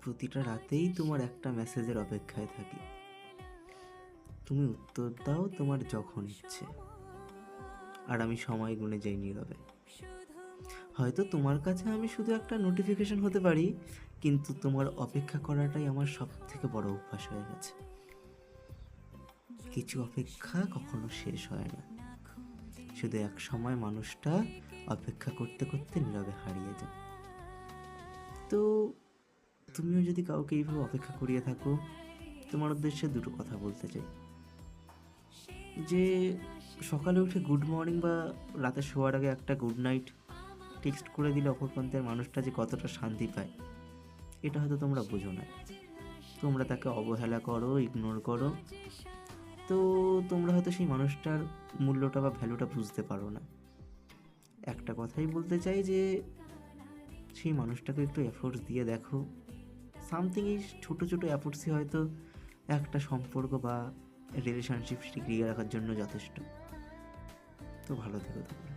প্রতিটা রাতেই তোমার একটা মেসেজের অপেক্ষায় থাকি। তুমি উত্তর দাও তোমার যখন ইচ্ছে, আর আমি সময় গুনে যাই নীরবে। হয়তো তোমার কাছে আমি শুধু একটা নোটিফিকেশন হতে পারি, কিন্তু তোমার অপেক্ষা করাটাই আমার সব থেকে বড় অভ্যাস হয়ে গেছে। কিছু অপেক্ষা কখনো শেষ হয় না, শুধু এক সময় মানুষটা অপেক্ষা করতে করতে নীরবে হারিয়ে যায়। তো তুমিও যদি কাউকে এইভাবে অপেক্ষা করিয়ে থাকো, তোমার উদ্দেশ্যে দুটো কথা বলতে চাই। যে সকালে উঠে গুড মর্নিং বা রাতে শোয়ার আগে একটা গুড নাইট টেক্সট করে দিলে অপর প্রান্তের মানুষটা যে কতটা শান্তি পায়, এটা হয়তো তোমরা বোঝো না। তোমরা তাকে অবহেলা করো, ইগনোর করো। তো তোমরা হয়তো সেই মানুষটার মূল্যটা বা ভ্যালুটা বুঝতে পারো না। একটা কথাই বলতে চাই যে সেই মানুষটাকে একটু এফোর্টস দিয়ে দেখো। সামথিং এই ছোটো ছোটো এফোর্টসই হয়তো একটা সম্পর্ক বা রিলেশনশিপ টিকিয়ে রাখার জন্য যথেষ্ট। তো ভালো থেকো তোমরা।